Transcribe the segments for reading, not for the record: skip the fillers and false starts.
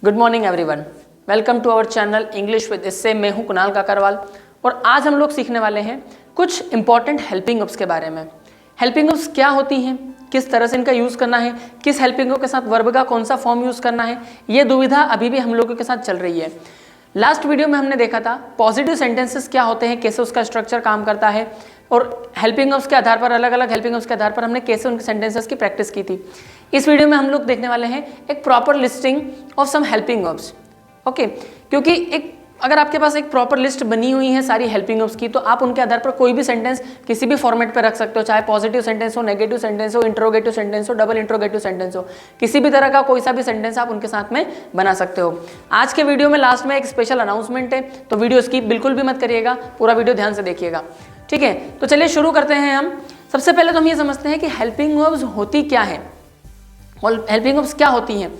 Good morning everyone, welcome to our channel English with इससे। मैं हूं कुणाल काकरवाल और आज हम लोग सीखने वाले हैं कुछ इंपॉर्टेंट हेल्पिंग वर्ब्स के बारे में। हेल्पिंग वर्ब्स क्या होती हैं, किस तरह से इनका यूज़ करना है, किस हेल्पिंग वर्ब के साथ वर्ब का कौन सा फॉर्म यूज़ करना है, ये दुविधा अभी भी हम लोगों के साथ चल रही है। लास्ट वीडियो में हमने देखा था पॉजिटिव सेंटेंसेस क्या होते हैं, कैसे उसका स्ट्रक्चर काम करता है और हेल्पिंग वर्ब्स के आधार पर, अलग अलग हेल्पिंग वर्ब्स के आधार पर हमने कैसे उनके सेंटेंसेस की प्रैक्टिस की थी। इस वीडियो में हम लोग देखने वाले हैं एक proper listing of some helping verbs. Okay, क्योंकि अगर आपके पास एक प्रॉपर लिस्ट बनी हुई है सारी हेल्पिंग वर्ब्स की, तो आप उनके आधार पर कोई भी सेंटेंस किसी भी फॉर्मेट पे रख सकते हो, चाहे पॉजिटिव सेंटेंस हो, नेगेटिव सेंटेंस हो, इंट्रोगेटिव सेंटेंस हो, डबल इंट्रोगेटिव सेंटेंस हो, किसी भी तरह का कोई सा भी सेंटेंस आप उनके साथ में बना सकते हो। आज के वीडियो में लास्ट में एक स्पेशल अनाउंसमेंट है, तो वीडियो स्किप बिल्कुल भी मत करिएगा, पूरा वीडियो ध्यान से देखिएगा। ठीक है, तो चलिए शुरू करते हैं हम। सबसे पहले तो हम ये समझते हैं कि हेल्पिंग वर्ब्स होती क्या है और हेल्पिंग वर्ब्स क्या होती हैं।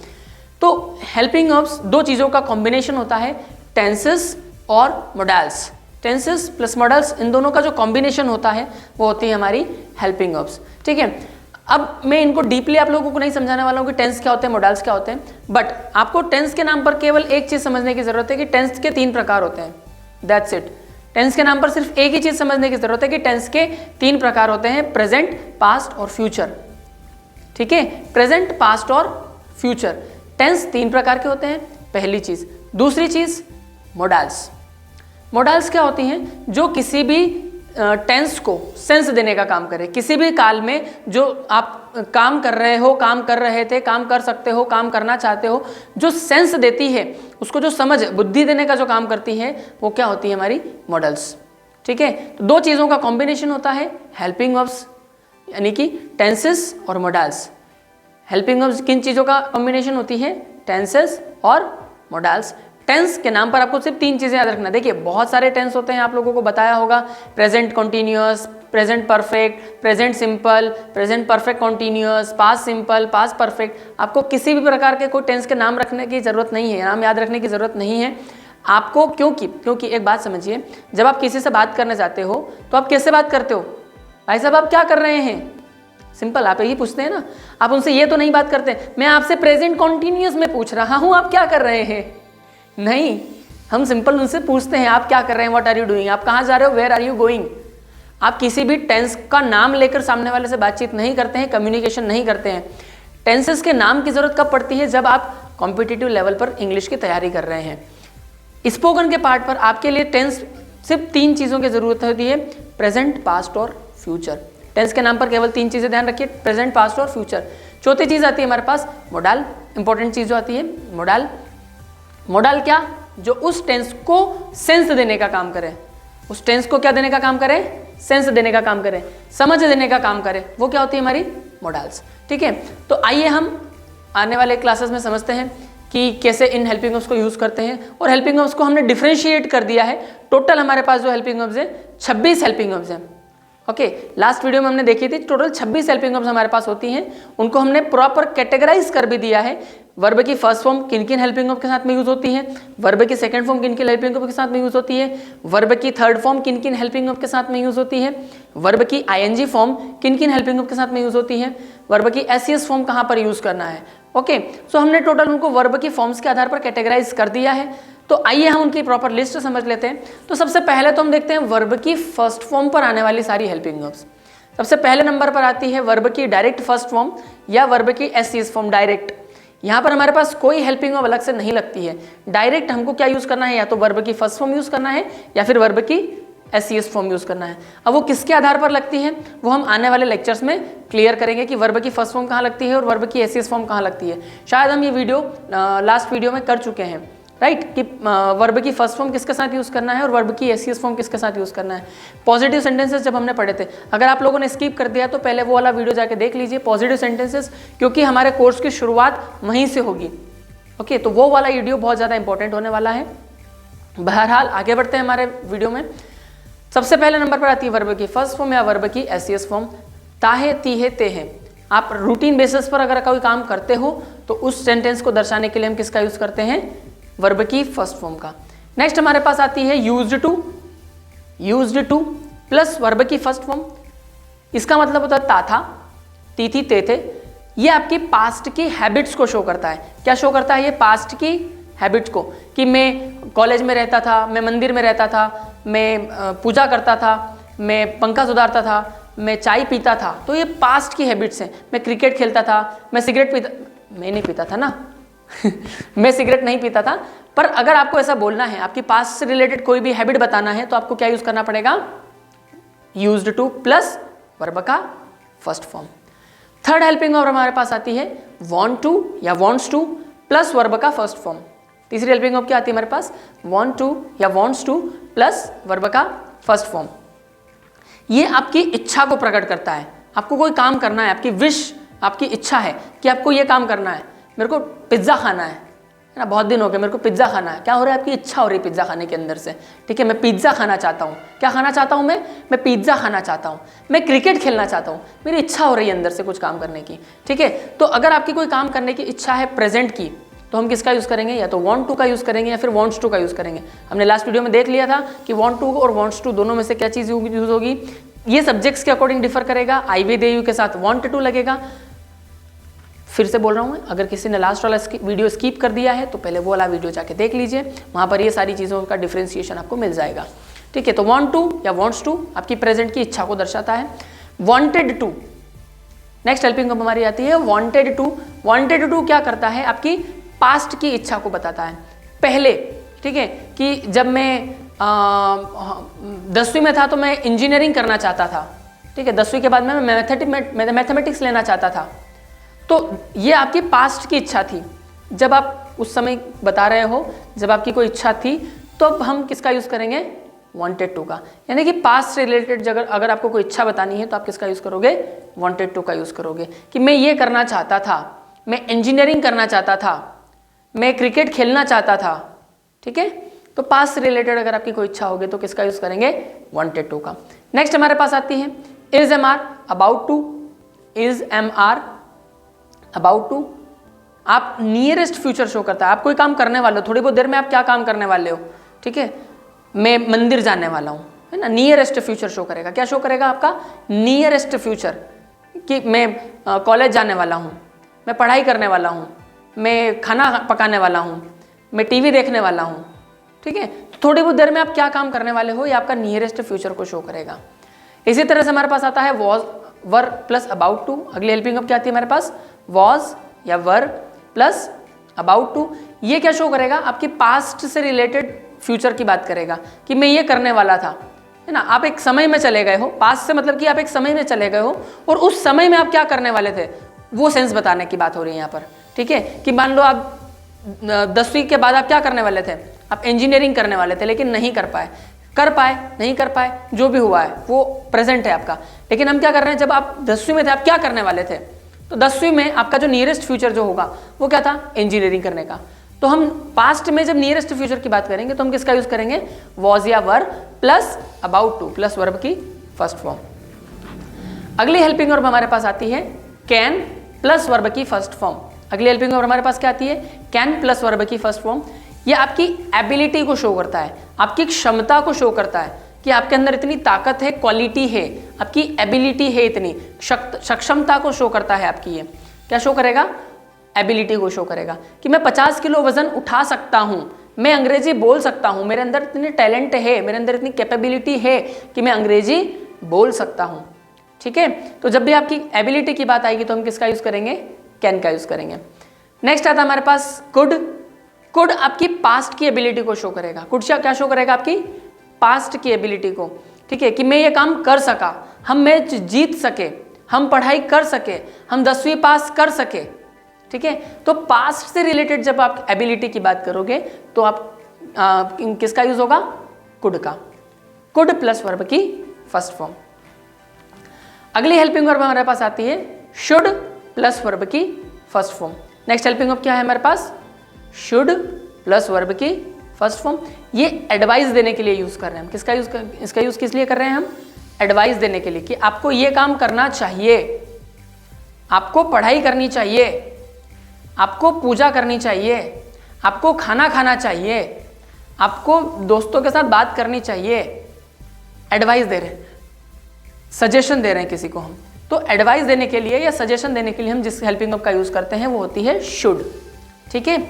तो हेल्पिंग वर्ब्स दो चीज़ों का कॉम्बिनेशन होता है, टेंसेस और मोडाल्स। टेंसेस प्लस मोडाल्स, इन दोनों का जो कॉम्बिनेशन होता है वो होती है हमारी हेल्पिंग वर्ब्स। ठीक है, अब मैं इनको डीपली आप लोगों को नहीं समझाने वाला हूँ कि टेंस क्या होते हैं, मोडाल्स क्या होते हैं, बट आपको टेंस के नाम पर केवल एक चीज़ समझने की जरूरत है कि टेंस के 3 प्रकार होते हैं। That's it. टेंस के नाम पर सिर्फ एक ही चीज़ समझने की जरूरत है कि टेंस के 3 प्रकार होते हैं, प्रेजेंट, पास्ट और फ्यूचर। ठीक है, प्रेजेंट, पास्ट और फ्यूचर, टेंस 3 प्रकार के होते हैं, पहली चीज। दूसरी चीज मोडाल्स। मोडाल्स क्या होती हैं, जो किसी भी टेंस को सेंस देने का काम करे। किसी भी काल में जो आप काम कर रहे हो, काम कर रहे थे, काम कर सकते हो, काम करना चाहते हो, जो सेंस देती है, उसको जो समझ, बुद्धि देने का जो काम करती है, वो क्या होती है, हमारी मोडल्स। ठीक है, तो दो चीज़ों का कॉम्बिनेशन होता है हेल्पिंग वर्ब्स, यानी कि टेंसेस और मोडाल्स। हेल्पिंग वर्ब्स किन चीज़ों का कॉम्बिनेशन होती है, टेंसेस और मोडाल्स। टेंस के नाम पर आपको सिर्फ 3 चीज़ें याद रखना। देखिए बहुत सारे टेंस होते हैं, आप लोगों को बताया होगा, present continuous, present perfect, present simple, present perfect continuous, past simple, past perfect. आपको किसी भी प्रकार के कोई टेंस के नाम रखने की जरूरत नहीं है, नाम याद रखने की जरूरत नहीं है आपको। क्योंकि एक बात समझिए, जब आप किसी से बात करने जाते हो तो आप कैसे बात करते हो, भाई साहब आप क्या कर रहे हैं, सिंपल आप यही पूछते हैं ना। आप उनसे ये तो नहीं बात करते, मैं आपसे प्रेजेंट कॉन्टिन्यूअस में पूछ रहा हूँ आप क्या कर रहे हैं, नहीं। हम सिंपल उनसे पूछते हैं आप क्या कर रहे हैं, व्हाट आर यू डूइंग, आप कहाँ जा रहे हो, वेयर आर यू गोइंग। आप किसी भी टेंस का नाम लेकर सामने वाले से बातचीत नहीं करते हैं, कम्युनिकेशन नहीं करते हैं। टेंसेस के नाम की जरूरत कब पड़ती है, जब आप कॉम्पिटिटिव लेवल पर इंग्लिश की तैयारी कर रहे हैं। स्पोकन के पार्ट पर आपके लिए टेंस सिर्फ 3 चीज़ों की जरूरत होती है, प्रेजेंट, पास्ट और फ्यूचर। टेंस के नाम पर केवल 3 चीज़ें ध्यान रखिए, प्रेजेंट, पास्ट और फ्यूचर। चौथी चीज़ आती है हमारे पास मोडाल, इंपॉर्टेंट चीज़ जो आती है मोडाल। मोडाल क्या, जो उस टेंस को सेंस देने का काम करे, उस टेंस को क्या देने का काम करे, सेंस देने का काम करे, समझ देने का काम करे, वो क्या होती है हमारी मोडाल्स। ठीक है, तो आइए हम आने वाले क्लासेस में समझते हैं कि कैसे इन हेल्पिंग वर्ब्स को यूज़ करते हैं। और हेल्पिंग वर्ब्स को हमने डिफरेंशिएट कर दिया है। टोटल हमारे पास जो हेल्पिंग वर्ब्स है 26 हेल्पिंग वर्ब्स हैं। ओके, लास्ट वीडियो में हमने देखी थी टोटल 26 हेल्पिंग वर्ब्स हमारे पास होती हैं। उनको हमने प्रॉपर कैटेगराइज कर भी दिया है। वर्ब की फर्स्ट फॉर्म किन किन हेल्पिंग वर्ब के साथ में यूज होती है, वर्ब की सेकंड फॉर्म किन किन हेल्पिंग वर्ब के साथ में यूज होती है, वर्ब की थर्ड फॉर्म किन किन हेल्पिंग वर्ब के साथ में यूज होती है, वर्ब की आईएनजी फॉर्म किन किन हेल्पिंग वर्ब के साथ में यूज होती है, वर्ब की एसईएस फॉर्म कहाँ पर यूज करना है। ओके, सो हमने टोटल उनको वर्ब की फॉर्म्स के आधार पर कैटेगराइज कर दिया है। तो आइए हम उनकी प्रॉपर लिस्ट समझ लेते हैं। तो सबसे पहले तो हम देखते हैं वर्ब की फर्स्ट फॉर्म पर आने वाली सारी हेल्पिंग वर्ब्स। सबसे पहले नंबर पर आती है वर्ब की डायरेक्ट फर्स्ट फॉर्म या वर्ब की एसईएस फॉर्म, डायरेक्ट। यहाँ पर हमारे पास कोई हेल्पिंग वर्ब अलग से नहीं लगती है। डायरेक्ट हमको क्या यूज करना है, या तो वर्ब की फर्स्ट फॉर्म यूज करना है या फिर वर्ब की एसईएस फॉर्म यूज करना है। अब वो किसके आधार पर लगती है, वो हम आने वाले लेक्चर्स में क्लियर करेंगे कि वर्ब की फर्स्ट फॉर्म कहाँ लगती है और वर्ब की एसईएस फॉर्म कहाँ लगती है। शायद हम ये वीडियो लास्ट वीडियो में कर चुके हैं, राइट, कि वर्ब की फर्स्ट फॉर्म किसके साथ यूज करना है और वर्ब की एसईएस फॉर्म किसके साथ यूज करना है। पॉजिटिव सेंटेंसेस जब हमने पढ़े थे, अगर आप लोगों ने स्किप कर दिया तो पहले वो वाला वीडियो जाके देख लीजिए, पॉजिटिव सेंटेंसेस, क्योंकि हमारे कोर्स की शुरुआत वहीं से होगी। ओके, तो वो वाला वीडियो बहुत ज़्यादा इंपॉर्टेंट होने वाला है। बहरहाल आगे बढ़ते हैं हमारे वीडियो में। सबसे पहले नंबर पर आती है वर्ब की फर्स्ट फॉर्म या वर्ब की एसईएस फॉर्म। ताहे, तीहे, तेहे। आप रूटीन बेसिस पर अगर कोई काम करते हो तो उस सेंटेंस को दर्शाने के लिए हम किसका यूज करते हैं, वर्ब की फर्स्ट फॉर्म का। नेक्स्ट हमारे पास आती है यूज्ड टू प्लस वर्ब की फर्स्ट फॉर्म। इसका मतलब होता है ता था, ती थी, ते थे। ये आपकी पास्ट की हैबिट्स को शो करता है। क्या शो करता है ये? पास्ट की हैबिट्स को, कि मैं कॉलेज में रहता था, मैं मंदिर में रहता था, मैं पूजा करता था, मैं पंखा सुधारता था, मैं चाय पीता था। तो ये पास्ट की हैबिट्स हैं। मैं क्रिकेट खेलता था, मैं सिगरेट पीता, मैं नहीं पीता था ना मैं सिगरेट नहीं पीता था। पर अगर आपको ऐसा बोलना है, आपकी पास्ट से रिलेटेड कोई भी हैबिट बताना है, तो आपको क्या यूज करना पड़ेगा? यूज्ड टू प्लस वर्ब का first form. Third helping verb हमारे पास आती है वांट टू या वांट्स टू प्लस वर्ब का फर्स्ट फॉर्म। तीसरी हेल्पिंग वर्ब क्या आती है हमारे पास? वांट टू या वांट्स टू प्लस वर्ब का फर्स्ट फॉर्म। ये आपकी इच्छा को प्रकट करता है। आपको कोई काम करना है, आपकी विश, आपकी इच्छा है कि आपको ये काम करना है। मेरे को पिज्ज़ा खाना है ना, बहुत दिन हो गए, मेरे को पिज्ज़ा खाना है। क्या हो रहा है? आपकी इच्छा हो रही है पिज्ज़ा खाने के अंदर से। ठीक है, मैं पिज्ज़ा खाना चाहता हूँ। क्या खाना चाहता हूँ मैं पिज्ज़ा खाना चाहता हूँ। मैं क्रिकेट खेलना चाहता हूँ, मेरी इच्छा हो रही है अंदर से कुछ काम करने की। ठीक है, तो अगर आपकी कोई काम करने की इच्छा है प्रेजेंट की, तो हम किसका यूज़ करेंगे? या तो वांट टू का यूज़ करेंगे या फिर वांट्स टू का यूज़ करेंगे। हमने लास्ट वीडियो में देख लिया था कि वांट टू और वांट्स टू दोनों में से क्या चीज़ यूज़ होगी। ये सब्जेक्ट्स के अकॉर्डिंग डिफर करेगा। आई वी दे यू के साथ वांट टू लगेगा। फिर से बोल रहा हूँ, अगर किसी ने लास्ट वाला वीडियो स्किप कर दिया है तो पहले वो वाला वीडियो जाके देख लीजिए, वहाँ पर ये सारी चीज़ों का डिफ्रेंशिएशन आपको मिल जाएगा। ठीक है, तो वांट टू या वांट्स टू आपकी प्रेजेंट की इच्छा को दर्शाता है। Wanted to, next helping verb हमारी आती है वांटेड टू। वांटेड टू क्या करता है? आपकी पास्ट की इच्छा को बताता है, पहले। ठीक है, कि जब मैं 10वीं में था तो मैं इंजीनियरिंग करना चाहता था। ठीक है, 10वीं के बाद मैं मैथमेटिक्स लेना चाहता था। तो ये आपकी पास्ट की इच्छा थी, जब आप उस समय बता रहे हो, जब आपकी कोई इच्छा थी, तो अब हम किसका यूज़ करेंगे? वांटेड टू का। यानी कि पास्ट से रिलेटेड अगर आपको कोई इच्छा बतानी है तो आप किसका यूज़ करोगे? वांटेड टू का यूज़ करोगे। कि मैं ये करना चाहता था, मैं इंजीनियरिंग करना चाहता था, मैं क्रिकेट खेलना चाहता था। ठीक है, तो पास्ट से रिलेटेड अगर आपकी कोई इच्छा होगी तो किसका यूज़ करेंगे? वांटेड टू का। नेक्स्ट हमारे पास आती है is am are, about to. Is am are, about to आप नियरेस्ट फ्यूचर शो करता है। आप कोई काम करने वाले हो, थोड़ी बहुत देर में आप क्या काम करने वाले हो? ठीक है, मैं मंदिर जाने वाला हूँ, है ना, नियरेस्ट फ्यूचर शो करेगा। क्या शो करेगा? आपका नियरेस्ट फ्यूचर, कि मैं कॉलेज जाने वाला हूँ, मैं पढ़ाई करने वाला हूँ, मैं खाना पकाने वाला हूँ, मैं टीवी देखने वाला हूँ। ठीक है, तो थोड़ी बहुत देर में आप क्या काम करने वाले हो, ये आपका नियरेस्ट फ्यूचर को शो करेगा। इसी तरह से हमारे पास आता है was, were plus about to. अगली हेल्पिंग वर्ब क्या आती है हमारे पास? वॉज या वर प्लस अबाउट टू। ये क्या शो करेगा? आपकी पास्ट से रिलेटेड फ्यूचर की बात करेगा, कि मैं ये करने वाला था, है ना। आप एक समय में चले गए हो, पास्ट से मतलब कि आप एक समय में चले गए हो और उस समय में आप क्या करने वाले थे, वो सेंस बताने की बात हो रही है यहाँ पर। ठीक है, कि मान लो आप 10वीं के बाद आप क्या करने वाले थे? आप इंजीनियरिंग करने वाले थे, लेकिन नहीं कर पाए, नहीं कर पाए, जो भी हुआ है वो प्रेजेंट है आपका। लेकिन हम क्या कर रहे हैं, जब आप 10वीं में थे आप क्या करने वाले थे? तो 10वीं में आपका जो नियरेस्ट फ्यूचर जो होगा वो क्या था? इंजीनियरिंग करने का। तो हम पास्ट में जब नियरेस्ट फ्यूचर की बात करेंगे तो हम किसका यूज करेंगे? वॉज या were plus about two plus verb की फर्स्ट फॉर्म। अगली हेल्पिंग वर्ब हमारे पास आती है कैन प्लस वर्ब की फर्स्ट फॉर्म। अगली हेल्पिंग वर्ब हमारे पास क्या आती है? कैन प्लस वर्ब की फर्स्ट फॉर्म। ये आपकी एबिलिटी को शो करता है, आपकी क्षमता को शो करता है कि आपके अंदर इतनी ताकत है, क्वालिटी है, आपकी एबिलिटी है, इतनी सक्षमता को शो करता है आपकी। ये क्या शो करेगा? एबिलिटी को शो करेगा कि मैं 50 किलो वजन उठा सकता हूँ, मैं अंग्रेजी बोल सकता हूँ, मेरे अंदर इतनी टैलेंट है, मेरे अंदर इतनी कैपेबिलिटी है कि मैं अंग्रेजी बोल सकता हूँ। ठीक है, तो जब भी आपकी एबिलिटी की बात आएगी तो हम किसका यूज करेंगे? कैन का यूज करेंगे। नेक्स्ट आता है हमारे पास कुड। कुड आपकी पास्ट की एबिलिटी को शो करेगा। कुड क्या शो करेगा? आपकी पास्ट की एबिलिटी को। ठीक है, कि मैं ये काम कर सका, हम मैच जीत सके, हम पढ़ाई कर सके, हम 10वीं पास कर सके। ठीक है, तो पास्ट से रिलेटेड जब आप एबिलिटी की बात करोगे तो आप किसका यूज होगा? कुड का। कुड प्लस वर्ब की फर्स्ट फॉर्म। अगली हेल्पिंग वर्ब हमारे पास आती है शुड प्लस वर्ब की first form. Next helping verb क्या है हमारे पास? शुड प्लस वर्ब की फर्स्ट फॉर्म। ये एडवाइस देने के लिए यूज कर रहे हैं हम। किसका यूज इसका यूज किस लिए कर रहे हैं हम? एडवाइस देने के लिए, कि आपको ये काम करना चाहिए, आपको पढ़ाई करनी चाहिए, आपको पूजा करनी चाहिए, आपको खाना खाना चाहिए, आपको दोस्तों के साथ बात करनी चाहिए। एडवाइस दे रहे हैं, सजेशन दे रहे हैं किसी को हम, तो एडवाइस देने के लिए या सजेशन देने के लिए हम जिस हेल्पिंग वर्ब का यूज करते हैं वो होती है शुड। ठीक है,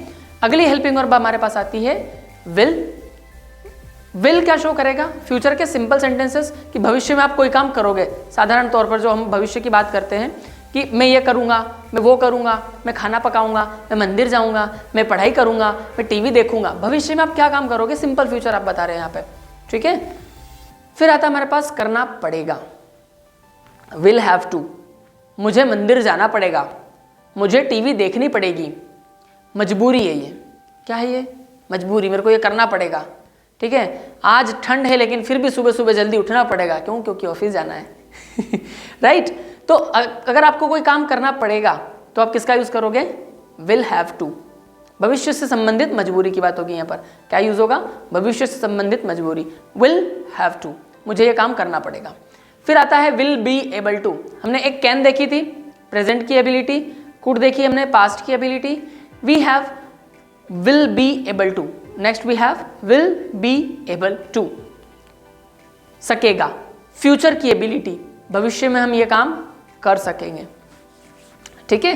अगली हेल्पिंग वर्ब हमारे पास आती है विल। विल क्या शो करेगा? फ्यूचर के सिंपल सेंटेंसेस कि भविष्य में आप कोई काम करोगे। साधारण तौर पर जो हम भविष्य की बात करते हैं कि मैं ये करूँगा, मैं वो करूँगा, मैं खाना पकाऊंगा, मैं मंदिर जाऊँगा, मैं पढ़ाई करूँगा, मैं टीवी देखूंगा। भविष्य में आप क्या काम करोगे? सिंपल फ्यूचर आप बता रहे हैं यहाँ पे। ठीक है, फिर आता हमारे पास करना पड़ेगा, विल हैव टू। मुझे मंदिर जाना पड़ेगा, मुझे टीवी देखनी पड़ेगी, मजबूरी है ये। क्या है ये? मजबूरी, मेरे को ये करना पड़ेगा। ठीक है, आज ठंड है लेकिन फिर भी सुबह सुबह जल्दी उठना पड़ेगा। क्यों? क्योंकि ऑफिस जाना है। राइट तो अगर आपको कोई काम करना पड़ेगा तो आप किसका यूज करोगे? Will have to. भविष्य से संबंधित मजबूरी की बात होगी यहाँ पर। क्या यूज होगा? भविष्य से संबंधित मजबूरी, विल हैव टू, मुझे ये काम करना पड़ेगा। फिर आता है विल बी एबल टू। हमने एक कैन देखी थी, प्रेजेंट की एबिलिटी, कुड देखी हमने, पास्ट की ability. We have will be able to. Next we have will be able to, सकेगा, फ्यूचर की एबिलिटी, भविष्य में हम ये काम कर सकेंगे। ठीक है,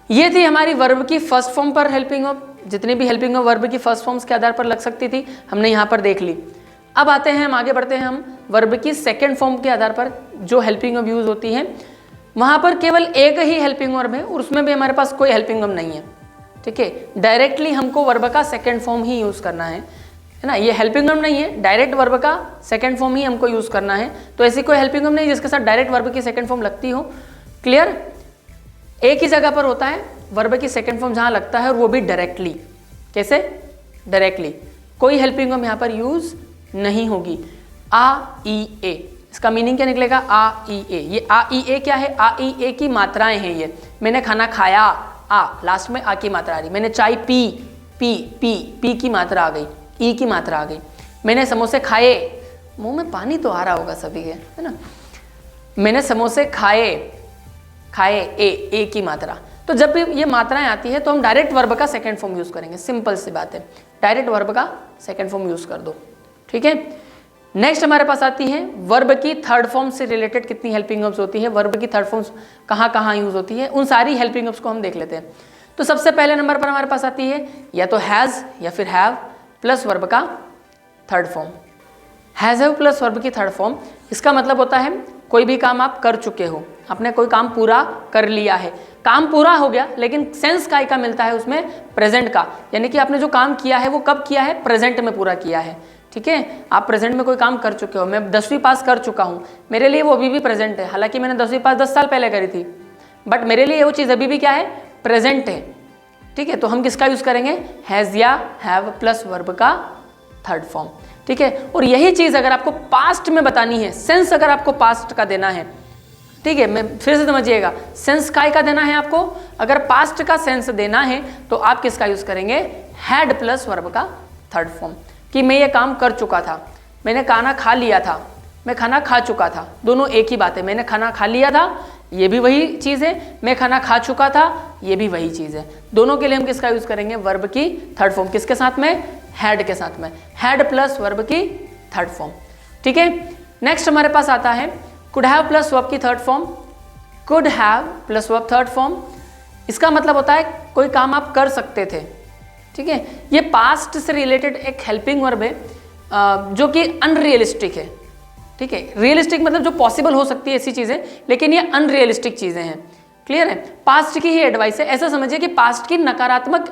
ये थी हमारी वर्ब की फर्स्ट फॉर्म पर हेल्पिंग वर्ब। जितनी भी हेल्पिंग वर्ब वर्ब की फर्स्ट फॉर्म्स के आधार पर लग सकती थी हमने यहाँ पर देख ली। अब आते हैं, हम आगे बढ़ते हैं, हम वर्ब की सेकेंड फॉर्म के आधार पर जो हेल्पिंग वर्ब यूज होती है वहाँ पर केवल एक ही हेल्पिंग वर्ब है और उसमें भी हमारे पास कोई हेल्पिंग वर्ब नहीं है। ठीक है, डायरेक्टली हमको वर्ब का सेकेंड फॉर्म ही यूज करना है ना। ये हेल्पिंग वर्ब नहीं है, डायरेक्ट वर्ब का सेकंड फॉर्म ही हमको यूज करना है। तो ऐसी कोई हेल्पिंग वर्ब नहीं जिसके साथ डायरेक्ट वर्ब की सेकंड फॉर्म लगती हो। क्लियर? एक ही जगह पर होता है वर्ब की सेकंड फॉर्म जहां लगता है और वो भी डायरेक्टली। कैसे? डायरेक्टली कोई हेल्पिंग वर्ब यहां पर यूज नहीं होगी। आ ई ए, इसका मीनिंग क्या निकलेगा? आ ई ए। ये आ ई ए क्या है? आ ई ए की मात्राएं हैं ये। मैंने खाना खाया, आ, लास्ट में आ की मात्रा आ रही। मैंने चाय पी, पी पी पी की मात्रा आ गई, ई की मात्रा आ गई। मैंने समोसे खाए, मुंह में पानी तो आ रहा होगा सभी के, है ना। मैंने समोसे खाए, खाए, ए की मात्रा। तो जब भी ये मात्राएं आती है तो हम डायरेक्ट वर्ब का सेकंड फॉर्म यूज करेंगे। सिंपल सी बात है, डायरेक्ट वर्ब का सेकंड फॉर्म यूज कर दो। ठीक है, नेक्स्ट हमारे पास आती है वर्ब की थर्ड फॉर्म से रिलेटेड कितनी हेल्पिंग वर्ब्स होती है, वर्ब की थर्ड फॉर्म्स कहाँ कहाँ यूज होती है, उन सारी हेल्पिंग वर्ब्स को हम देख लेते हैं। तो सबसे पहले नंबर पर हमारे पास आती है या तो हैज़ या फिर हैव प्लस वर्ब का third form. Has have plus verb की थर्ड फॉर्म, इसका मतलब होता है कोई भी काम आप कर चुके हो, आपने कोई काम पूरा कर लिया है। काम पूरा हो गया लेकिन सेंस काय का मिलता है उसमें? प्रेजेंट का। यानी कि आपने जो काम किया है वो कब किया है? प्रेजेंट में पूरा किया है। ठीक है, आप प्रेजेंट में कोई काम कर चुके हो। मैं 10वीं पास कर चुका हूँ, मेरे लिए वो अभी भी प्रेजेंट है। हालांकि मैंने 10वीं पास 10 साल पहले करी थी, बट मेरे लिए वो चीज़ अभी भी क्या है? प्रेजेंट है। ठीक है, तो हम किसका यूज करेंगे? हैज़ या हैव प्लस वर्ब का थर्ड फॉर्म। ठीक है, और यही चीज़ अगर आपको पास्ट में बतानी है, सेंस अगर आपको पास्ट का देना है, ठीक है, मैं फिर से समझिएगा, सेंस काय का देना है आपको? अगर पास्ट का सेंस देना है तो आप किसका यूज करेंगे? हैड प्लस वर्ब का थर्ड फॉर्म। कि मैं ये काम कर चुका था, मैंने खाना खा लिया था, मैं खाना खा चुका था, दोनों एक ही बात है। मैंने खाना खा लिया था, ये भी वही चीज़ है, मैं खाना खा चुका था, ये भी वही चीज़ है। दोनों के लिए हम किसका यूज करेंगे? वर्ब की थर्ड फॉर्म। किसके साथ में? हैड के साथ में। हैड प्लस वर्ब की थर्ड फॉर्म। ठीक है, नेक्स्ट हमारे पास आता है कुड हैव प्लस वर्ब की third form. Could have plus verb third form, इसका मतलब होता है कोई काम आप कर सकते थे। ठीक है, ये पास्ट से रिलेटेड एक हेल्पिंग वर्ब है जो कि अनरियलिस्टिक है। ठीक है, रियलिस्टिक मतलब जो पॉसिबल हो सकती है ऐसी चीज़ें, लेकिन ये अनरियलिस्टिक चीज़ें हैं। क्लियर है, पास्ट की ही एडवाइस है। ऐसा समझिए कि पास्ट की नकारात्मक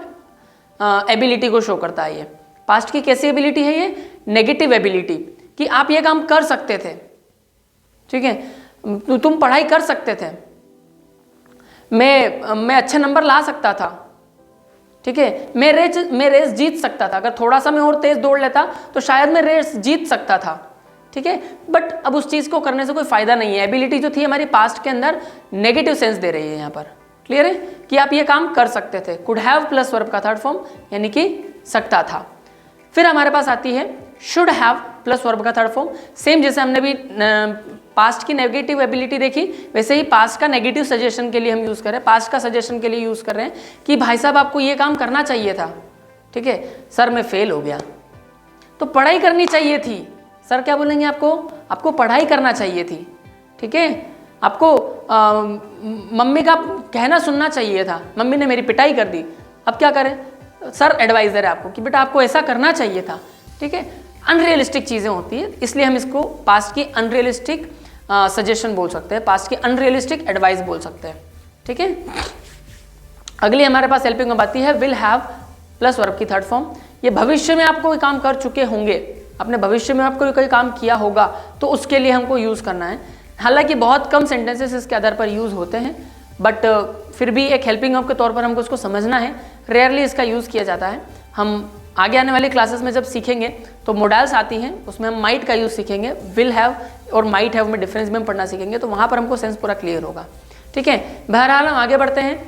एबिलिटी को शो करता है ये। पास्ट की कैसी एबिलिटी है ये? नेगेटिव एबिलिटी, कि आप ये काम कर सकते थे। ठीक है, तुम पढ़ाई कर सकते थे, मैं अच्छे नंबर ला सकता था। ठीक है, मैं रेस जीत सकता था, अगर थोड़ा सा मैं और तेज दौड़ लेता तो शायद मैं रेस जीत सकता था। ठीक है, बट अब उस चीज़ को करने से कोई फायदा नहीं है। एबिलिटी जो थी हमारी पास्ट के अंदर नेगेटिव सेंस दे रही है यहाँ पर। क्लियर है कि आप ये काम कर सकते थे। कुड हैव प्लस वर्ब का थर्ड फॉर्म, यानी कि सकता था। फिर हमारे पास आती है शुड हैव प्लस वर्ब का थर्ड फॉर्म। सेम जैसे हमने भी पास्ट की नेगेटिव एबिलिटी देखी, वैसे ही पास्ट का नेगेटिव सजेशन के लिए हम यूज़ कर रहे हैं, पास्ट का सजेशन के लिए यूज़ कर रहे हैं कि भाई साहब आपको ये काम करना चाहिए था। ठीक है, सर मैं फेल हो गया, तो पढ़ाई करनी चाहिए थी। सर क्या बोलेंगे आपको? आपको पढ़ाई करना चाहिए थी। ठीक है, आपको मम्मी का कहना सुनना चाहिए था, मम्मी ने मेरी पिटाई कर दी, अब क्या करें? सर एडवाइज़र है आपको कि बेटा आपको ऐसा करना चाहिए था। ठीक है, अनरियलिस्टिक चीज़ें होती है, इसलिए हम इसको पास्ट की अनरियलिस्टिक सजेशन बोल सकते हैं, पास्ट की अनरियलिस्टिक एडवाइस बोल सकते हैं। ठीक है, अगली हमारे पास हेल्पिंग वर्ब आती है विल हैव प्लस वर्ब की थर्ड फॉर्म। ये भविष्य में आप कोई काम कर चुके होंगे, अपने भविष्य में आपको कोई काम किया होगा तो उसके लिए हमको यूज़ करना है। हालांकि बहुत कम सेंटेंसेस इसके आधार पर यूज़ होते हैं, बट फिर भी एक हेल्पिंग वर्ब के तौर पर हमको उसको समझना है। रेयरली इसका यूज़ किया जाता है। हम आगे आने वाली क्लासेस में जब सीखेंगे तो मोडाल्स आती हैं, उसमें हम माइट का यूज़ सीखेंगे, विल हैव और माइट हैव में डिफरेंस भी हम पढ़ना सीखेंगे, तो वहाँ पर हमको सेंस पूरा क्लियर होगा। ठीक है, बहरहाल हम आगे बढ़ते हैं।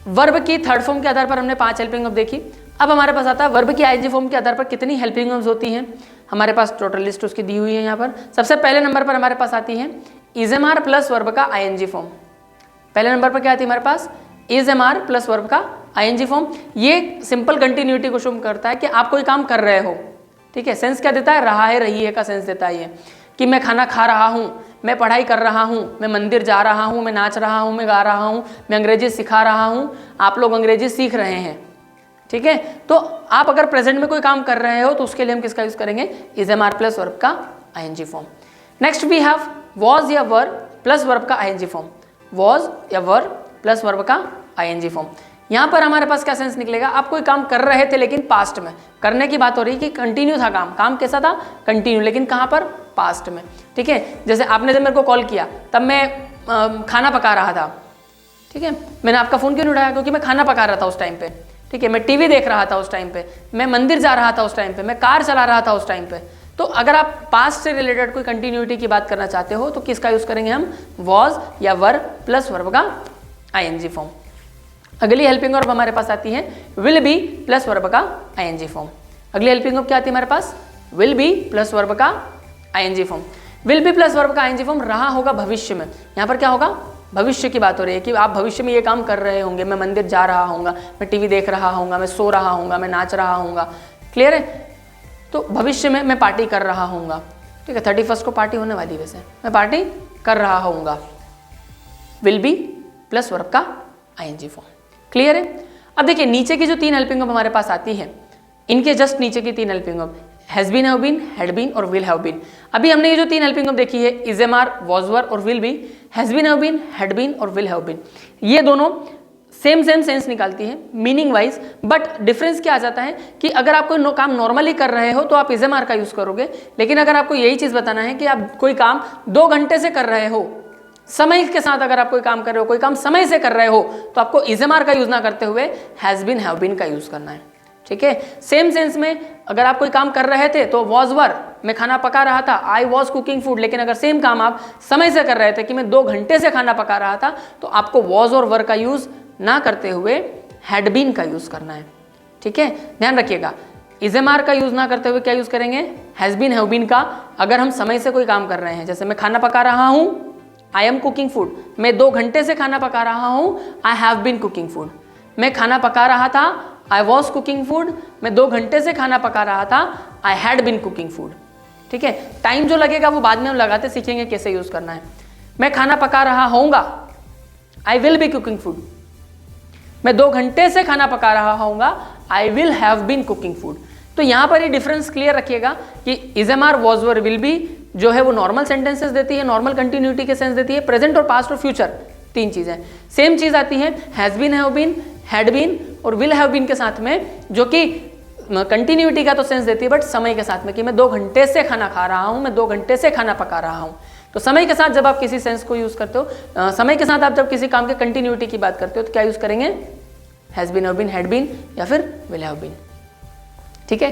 वर्ब की थर्ड फॉर्म के आधार पर हमने 5 हेल्पिंग वर्ब देखी। अब हमारे पास आता है वर्ब की आईएनजी फॉर्म के आधार पर कितनी हेल्पिंग वर्ब्स होती हैं। हमारे पास टोटल लिस्ट उसकी दी हुई है यहाँ पर। सबसे पहले नंबर पर हमारे पास आती है is am are plus verb का आईएनजी फॉर्म। पहले नंबर पर क्या आती है हमारे पास? Is am are plus verb का आईएनजी फॉर्म। ये सिंपल कंटिन्यूटी को शो करता है कि आप कोई काम कर रहे हो। ठीक है, सेंस क्या देता है? रहा है, रही है का सेंस देता है ये, कि मैं खाना खा रहा हूँ, मैं पढ़ाई कर रहा हूँ, मैं मंदिर जा रहा हूँ, मैं नाच रहा हूँ, मैं गा रहा हूँ, मैं अंग्रेजी सिखा रहा हूँ, आप लोग अंग्रेजी सीख रहे हैं। ठीक है, तो आप अगर प्रेजेंट में कोई काम कर रहे हो तो उसके लिए हम किसका यूज करेंगे? Is am are plus verb का ING form. Next we have was या वर प्लस वर्ब का आईएनजी फॉर्म। वॉज या वर प्लस वर्ब का आईएनजी फॉर्म। यहाँ पर हमारे पास क्या सेंस निकलेगा? आप कोई काम कर रहे थे लेकिन पास्ट में, करने की बात हो रही है कि कंटिन्यू था काम, काम कैसा था? कंटिन्यू, लेकिन कहाँ पर? पास्ट में। ठीक है, जैसे आपने जब मेरे को कॉल किया तब मैं खाना पका रहा था। ठीक है, मैंने आपका फ़ोन क्यों नहीं उठाया? क्योंकि मैं खाना पका रहा था उस टाइम पे। ठीक है, मैं टीवी देख रहा था उस टाइम पे, मैं मंदिर जा रहा था उस टाइम पे, मैं कार चला रहा था उस टाइम पे। तो अगर आप पास्ट से रिलेटेड कोई कंटिन्यूटी की बात करना चाहते हो तो किसका यूज़ करेंगे हम? वॉज या वर प्लस वर्ब का आईएनजी फॉर्म। अगली हेल्पिंग वर्ब हमारे पास आती है विल बी प्लस वर्ब का आईएनजी फॉर्म। अगली हेल्पिंग वर्ब क्या आती है हमारे पास? विल बी प्लस वर्ब का ING form. Will be plus verb का आईएनजी फॉर्म रहा होगा भविष्य में। यहाँ पर क्या होगा? भविष्य की बात हो रही है कि आप भविष्य में ये काम कर रहे होंगे, मैं मंदिर जा रहा हूँगा, मैं टीवी देख रहा हूँगा, मैं सो रहा हूँगा, मैं नाच रहा हूँगा। क्लियर है? तो भविष्य में मैं पार्टी कर रहा हूँगा। ठीक है, 31 को पार्टी होने वाली, वैसे मैं पार्टी कर रहा हूँगा। विल बी प्लस वर्ब का आईएनजी फॉर्म। क्लियर है? अब देखिए नीचे की जो 3 हेल्पिंग वर्ब हमारे पास आती है, इनके जस्ट नीचे की 3 helping verb has been, have been, had been और विल हैव बीन। अभी हमने ये जो 3 हेल्पिंग वर्ब देखी है, is am are, was were और will be, has been, have been, had been और विल हैव बीन, ये दोनों सेम सेंस निकालती है मीनिंग वाइज। बट डिफरेंस क्या आ जाता है कि अगर आप कोई काम नॉर्मली कर रहे हो तो आप इज एम आर का यूज़ करोगे, लेकिन अगर आपको यही चीज़ बताना है कि आप कोई काम 2 घंटे से कर रहे हो, समय के साथ अगर आप कोई काम कर रहे हो, कोई काम समय से कर रहे हो, तो आपको इज एम आर का यूज़ ना करते हुए हैज़ बीन, हैव बीन का यूज़ करना है। ठीक है, सेम सेंस में अगर आप कोई काम कर रहे थे तो वॉज वर, मैं खाना पका रहा था, आई वॉज कुकिंग फूड, लेकिन अगर सेम काम आप समय से कर रहे थे कि मैं 2 घंटे से खाना पका रहा था, तो आपको वॉज और वर का यूज़ ना करते हुए हैड बीन का यूज़ करना है। ठीक है, ध्यान रखिएगा, इज एम आर का यूज़ ना करते हुए क्या यूज़ करेंगे? हैज़ बीन, हैव बीन का। अगर हम समय से कोई काम कर रहे हैं, जैसे मैं खाना पका रहा हूँ, आई एम कुकिंग फूड, मैं 2 घंटे से खाना पका रहा हूँ, I have been cooking food. मैं खाना पका रहा था, आई वॉज कुकिंग फूड, मैं 2 घंटे से खाना पका रहा था, I had been cooking food. ठीक है, टाइम जो लगेगा वो बाद में हम लगाते सीखेंगे कैसे यूज़ करना है। मैं खाना पका रहा होऊंगा, I will be cooking food. मैं 2 घंटे से खाना पका रहा होऊंगा, I will have been cooking food. तो यहाँ पर ये डिफरेंस क्लियर रखिएगा कि is am are, was were, will be जो है वो नॉर्मल सेंटेंसेस देती है, नॉर्मल कंटिन्यूटी के सेंस देती है, प्रेजेंट और पास्ट और फ्यूचर 3 चीज़ें। सेम चीज़ आती है has been, have been, had been और विल हैव बीन के साथ में, जो कि कंटिन्यूटी का तो सेंस देती है बट समय के साथ में, कि मैं 2 घंटे से खाना खा रहा हूँ, मैं 2 घंटे से खाना पका रहा हूँ। तो समय के साथ जब आप किसी सेंस को यूज़ करते हो, समय के साथ आप जब किसी काम के कंटिन्यूटी की बात करते हो तो क्या यूज़ करेंगे? Has been, have been, had been या फिर विल हैव बीन। ठीक है,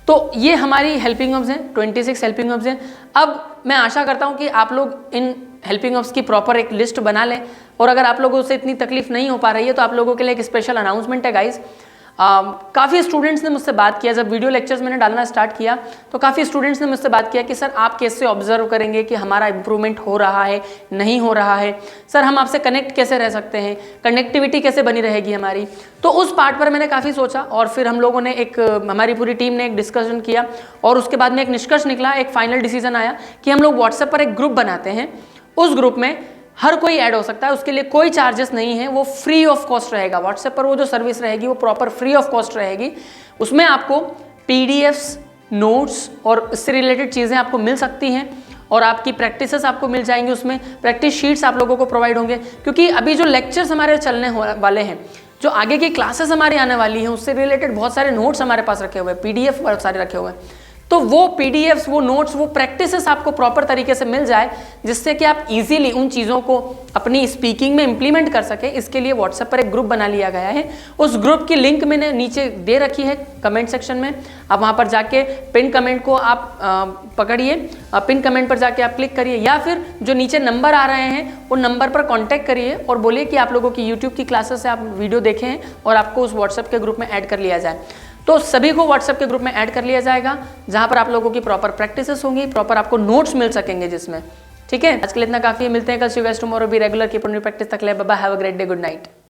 तो ये हमारी हेल्पिंग वर्ब्स हैं, 26 हेल्पिंग वर्ब्स हैं। अब मैं आशा करता हूँ कि आप लोग इन हेल्पिंग वर्ब्स की प्रॉपर एक लिस्ट बना लें, और अगर आप लोगों से इतनी तकलीफ नहीं हो पा रही है तो आप लोगों के लिए एक स्पेशल अनाउंसमेंट है गाइज। काफ़ी स्टूडेंट्स ने मुझसे बात किया, जब वीडियो लेक्चर्स मैंने डालना स्टार्ट किया तो काफ़ी स्टूडेंट्स ने मुझसे बात किया कि सर आप कैसे ऑब्जर्व करेंगे कि हमारा इम्प्रूवमेंट हो रहा है नहीं हो रहा है, सर हम आपसे कनेक्ट कैसे रह सकते हैं, कनेक्टिविटी कैसे बनी रहेगी हमारी। तो उस पार्ट पर मैंने काफ़ी सोचा और फिर हम लोगों ने हमारी पूरी टीम ने एक डिस्कशन किया और उसके बाद में एक निष्कर्ष निकला, एक फाइनल डिसीजन आया कि हम लोग व्हाट्सएप पर एक ग्रुप बनाते हैं। उस ग्रुप में हर कोई ऐड हो सकता है, उसके लिए कोई चार्जेस नहीं है, वो फ्री ऑफ कॉस्ट रहेगा। व्हाट्सएप पर वो जो सर्विस रहेगी वो प्रॉपर फ्री ऑफ कॉस्ट रहेगी। उसमें आपको पीडीएफ्स, नोट्स और इससे रिलेटेड चीज़ें आपको मिल सकती हैं और आपकी प्रैक्टिसेस आपको मिल जाएंगी। उसमें प्रैक्टिस शीट्स आप लोगों को प्रोवाइड होंगे, क्योंकि अभी जो लेक्चर्स हमारे चलने वाले हैं, जो आगे की क्लासेस हमारी आने वाली हैं, उससे रिलेटेड बहुत सारे नोट्स हमारे पास रखे हुए हैं, पीडीएफ बहुत सारे रखे हुए हैं। तो वो पीडीएफ्स, वो नोट्स, वो प्रैक्टिसेस आपको प्रॉपर तरीके से मिल जाए, जिससे कि आप इजीली उन चीज़ों को अपनी स्पीकिंग में इंप्लीमेंट कर सकें। इसके लिए व्हाट्सएप पर एक ग्रुप बना लिया गया है। उस ग्रुप की लिंक मैंने नीचे दे रखी है कमेंट सेक्शन में। आप वहाँ पर जाके पिन कमेंट को आप पकड़िए, पिन कमेंट पर जाके आप क्लिक करिए, या फिर जो नीचे नंबर आ रहे हैं उन नंबर पर कॉन्टैक्ट करिए और बोलिए कि आप लोगों की यूट्यूब की क्लासेस से आप वीडियो देखें हैं और आपको उस व्हाट्सएप के ग्रुप में ऐड कर लिया जाए। तो सभी को व्हाट्सएप के ग्रुप में ऐड कर लिया जाएगा, जहां पर आप लोगों की प्रॉपर प्रैक्टिसेस होंगी, प्रॉपर आपको नोट्स मिल सकेंगे जिसमें। ठीक है, आज के लिए इतना काफी है। मिलते हैं कल। See you guys tomorrow. Be regular, keep on your practice. तक ले, bye bye, have a great day, good night.